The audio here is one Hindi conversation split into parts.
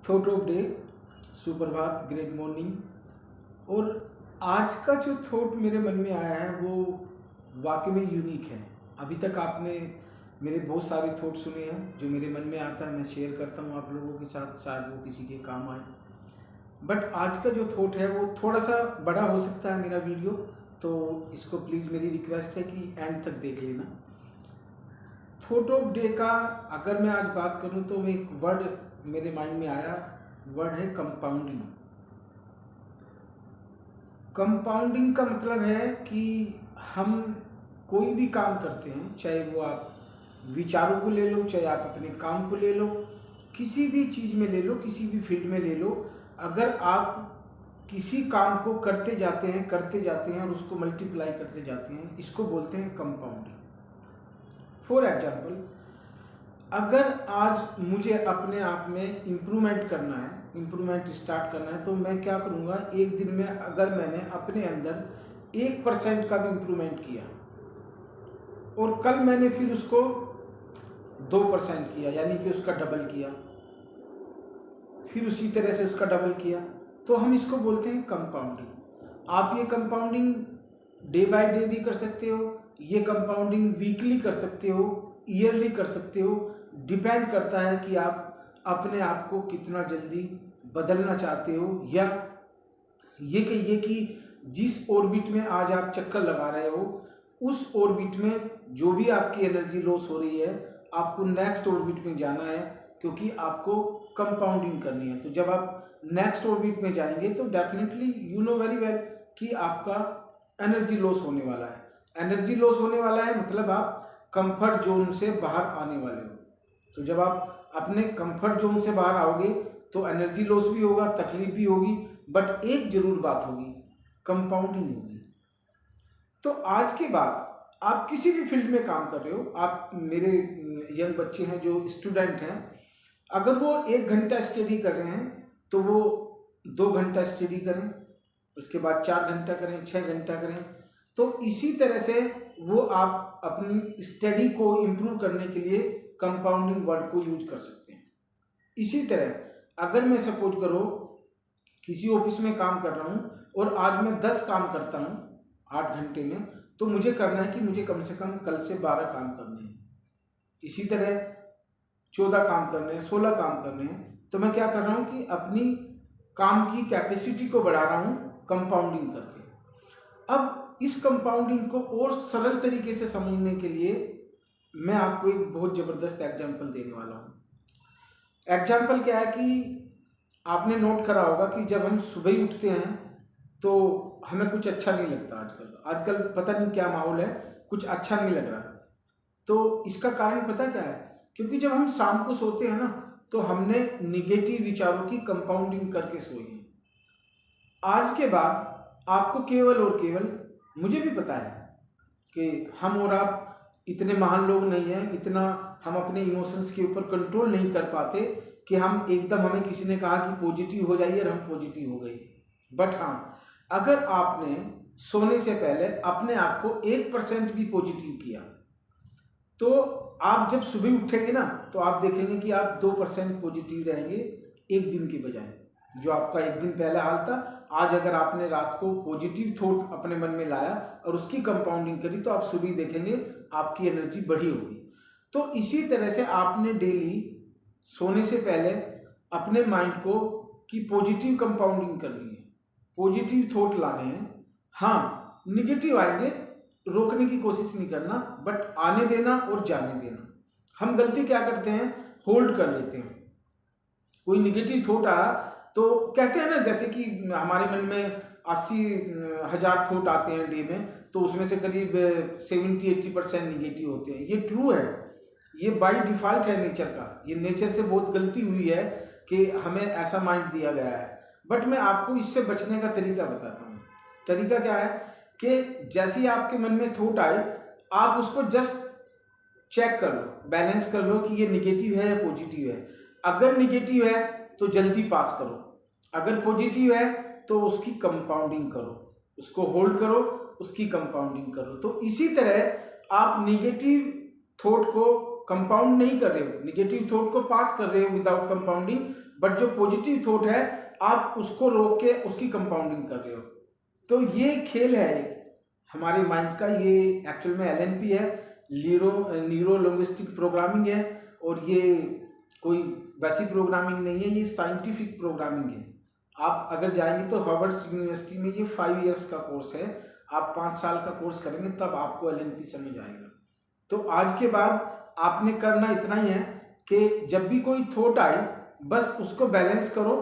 थॉट ऑफ डे, सुप्रभात, ग्रेट मॉर्निंग। और आज का जो थॉट मेरे मन में आया है वो वाकई में यूनिक है। अभी तक आपने मेरे बहुत सारे थॉट सुने हैं, जो मेरे मन में आता है मैं शेयर करता हूँ आप लोगों के साथ, शायद वो किसी के काम आए। बट आज का जो थॉट है वो थोड़ा सा बड़ा हो सकता है मेरा वीडियो, तो इसको प्लीज़ मेरी रिक्वेस्ट है कि एंड तक देख लेना। थॉट ऑफ डे का अगर मैं आज बात करूं तो एक वर्ड मेरे माइंड में आया, वर्ड है कंपाउंडिंग। कंपाउंडिंग का मतलब है कि हम कोई भी काम करते हैं, चाहे वो आप विचारों को ले लो, चाहे आप अपने काम को ले लो, किसी भी चीज़ में ले लो, किसी भी फील्ड में ले लो, अगर आप किसी काम को करते जाते हैं और उसको मल्टीप्लाई करते जाते हैं, इसको बोलते हैं कंपाउंडिंग। फॉर एग्जाम्पल, अगर आज मुझे अपने आप में इम्प्रूवमेंट करना है, इम्प्रूवमेंट स्टार्ट करना है, तो मैं क्या करूँगा, एक दिन में अगर मैंने अपने अंदर 1% का भी इम्प्रूवमेंट किया और कल मैंने फिर उसको 2% किया, यानी कि उसका डबल किया, फिर उसी तरह से उसका डबल किया, तो हम इसको बोलते हैं कंपाउंडिंग। आप ये कंपाउंडिंग डे बाय डे भी कर सकते हो, ये कंपाउंडिंग वीकली कर सकते हो, ईयरली कर सकते हो। डिपेंड करता है कि आप अपने आप को कितना जल्दी बदलना चाहते हो, या ये कहिए कि जिस ऑर्बिट में आज आप चक्कर लगा रहे हो, उस ऑर्बिट में जो भी आपकी एनर्जी लॉस हो रही है, आपको नेक्स्ट ऑर्बिट में जाना है, क्योंकि आपको कंपाउंडिंग करनी है। तो जब आप नेक्स्ट ऑर्बिट में जाएंगे तो definitely you know very well कि आपका एनर्जी लॉस होने वाला है। एनर्जी लॉस होने वाला है मतलब आप कंफर्ट जोन से बाहर आने वाले हो। तो जब आप अपने कंफर्ट जोन से बाहर आओगे तो एनर्जी लॉस भी होगा, तकलीफ भी होगी, बट एक जरूर बात होगी, कंपाउंडिंग होगी। तो आज के बाद आप किसी भी फील्ड में काम कर रहे हो, आप मेरे यंग बच्चे हैं जो स्टूडेंट हैं, अगर वो 1 घंटा स्टडी कर रहे हैं तो वो 2 घंटा स्टडी करें, उसके बाद 4 घंटा करें, 6 घंटा करें। तो इसी तरह से वो आप अपनी स्टडी को इम्प्रूव करने के लिए कंपाउंडिंग वर्ड को यूज कर सकते हैं। इसी तरह अगर मैं सपोज करो किसी ऑफिस में काम कर रहा हूँ और आज मैं 10 काम करता हूँ 8 घंटे में, तो मुझे करना है कि मुझे कम से कम कल से 12 काम करने हैं। इसी तरह 14 काम करने हैं, 16 काम करने हैं। तो मैं क्या कर रहा हूँ कि अपनी काम की कैपेसिटी को बढ़ा रहा हूँ कंपाउंडिंग करके। अब इस कंपाउंडिंग को और सरल तरीके से समझने के लिए मैं आपको एक बहुत ज़बरदस्त एग्जाम्पल देने वाला हूँ। एग्जाम्पल क्या है कि आपने नोट करा होगा कि जब हम सुबह ही उठते हैं तो हमें कुछ अच्छा नहीं लगता। आजकल पता नहीं क्या माहौल है, कुछ अच्छा नहीं लग रहा। तो इसका कारण पता क्या है? क्योंकि जब हम शाम को सोते हैं ना, तो हमने निगेटिव विचारों की कंपाउंडिंग करके सोए हैं। आज के बाद आपको केवल और केवल, मुझे भी पता है कि हम और आप इतने महान लोग नहीं हैं, इतना हम अपने इमोशंस के ऊपर कंट्रोल नहीं कर पाते कि हम एकदम, हमें किसी ने कहा कि पॉजिटिव हो जाइए और हम पॉजिटिव हो गए। बट हाँ, अगर आपने सोने से पहले अपने आप को 1% भी पॉजिटिव किया, तो आप जब सुबह उठेंगे ना, तो आप देखेंगे कि आप 2% पॉजिटिव रहेंगे एक दिन के बजाय। जो आपका एक दिन पहला हाल था, आज अगर आपने रात को पॉजिटिव थॉट अपने मन में लाया और उसकी कंपाउंडिंग करी, तो आप सुबह देखेंगे आपकी एनर्जी बढ़ी होगी। तो इसी तरह से आपने डेली सोने से पहले अपने माइंड को की पॉजिटिव कंपाउंडिंग करनी है, पॉजिटिव थॉट लाने हैं। हाँ, निगेटिव आएंगे, रोकने की कोशिश नहीं करना, बट आने देना और जाने देना। हम गलती क्या करते हैं, होल्ड कर लेते हैं। कोई निगेटिव थॉट आया तो कहते हैं ना, जैसे कि हमारे मन में 80,000 थॉट आते हैं डे में, तो उसमें से करीब 70-80% निगेटिव होते हैं। ये ट्रू है, ये बाय डिफॉल्ट है नेचर का। ये नेचर से बहुत गलती हुई है कि हमें ऐसा माइंड दिया गया है। बट मैं आपको इससे बचने का तरीका बताता हूँ। तरीका क्या है कि जैसे ही आपके मन में थॉट आए, आप उसको जस्ट चेक कर लो, बैलेंस कर लो कि ये निगेटिव है या पॉजिटिव है। अगर निगेटिव है तो जल्दी पास करो, अगर पॉजिटिव है तो उसकी कंपाउंडिंग करो, उसको होल्ड करो, उसकी कंपाउंडिंग करो। तो इसी तरह आप निगेटिव थॉट को कंपाउंड नहीं कर रहे हो, निगेटिव थॉट को पास कर रहे हो विदाउट कंपाउंडिंग, बट जो पॉजिटिव थॉट है आप उसको रोक के उसकी कंपाउंडिंग कर रहे हो। तो ये खेल है एक हमारे माइंड का, ये एक्चुअल में एलएनपी है, न्यूरो लिंग्विस्टिक प्रोग्रामिंग है, और ये कोई वैसी प्रोग्रामिंग नहीं है, ये साइंटिफिक प्रोग्रामिंग है। आप अगर जाएंगे तो हार्वर्ड यूनिवर्सिटी में ये 5 इयर्स का कोर्स है, आप 5 साल का कोर्स करेंगे तब आपको एलएनपी समझ आएगा। तो आज के बाद आपने करना इतना ही है कि जब भी कोई थॉट आए बस उसको बैलेंस करो।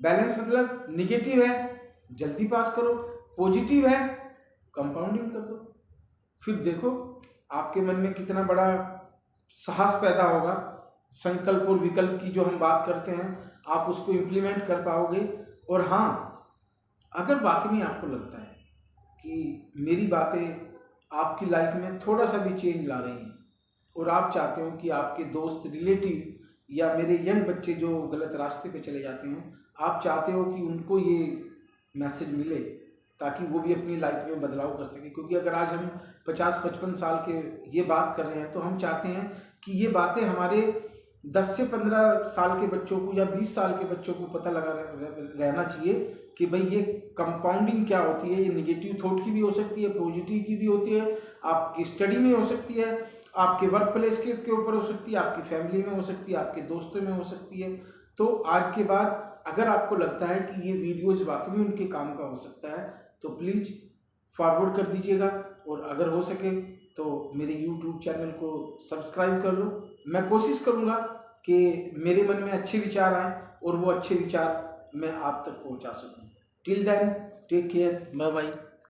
बैलेंस मतलब निगेटिव है जल्दी पास करो, पॉजिटिव है कंपाउंडिंग कर दो, फिर देखो आपके मन में कितना बड़ा साहस पैदा होगा। संकल्प और विकल्प की जो हम बात करते हैं आप उसको इम्प्लीमेंट कर पाओगे। और हाँ, अगर वाकई में आपको लगता है कि मेरी बातें आपकी लाइफ में थोड़ा सा भी चेंज ला रही हैं और आप चाहते हो कि आपके दोस्त, रिलेटिव या मेरे यंग बच्चे जो गलत रास्ते पे चले जाते हैं, आप चाहते हो कि उनको ये मैसेज मिले ताकि वो भी अपनी लाइफ में बदलाव कर सके, क्योंकि अगर आज हम 50-55 साल के ये बात कर रहे हैं तो हम चाहते हैं कि ये बातें हमारे 10 से 15 साल के बच्चों को या 20 साल के बच्चों को पता लगा रहना चाहिए कि भाई ये कंपाउंडिंग क्या होती है। ये निगेटिव थॉट की भी हो सकती है, पॉजिटिव की भी होती है, आपकी स्टडी में हो सकती है, आपके वर्क प्लेस के ऊपर हो सकती है, आपकी फैमिली में हो सकती है, आपके दोस्तों में हो सकती है। तो आज के बाद अगर आपको लगता है कि ये वीडियोज़ वाकई में उनके काम का हो सकता है तो प्लीज़ फॉरवर्ड कर दीजिएगा, और अगर हो सके तो मेरे यूट्यूब चैनल को सब्सक्राइब कर लो। मैं कोशिश करूँगा कि मेरे मन में अच्छे विचार आएँ और वो अच्छे विचार मैं आप तक पहुँचा सकूँ। Till then take care, bye bye.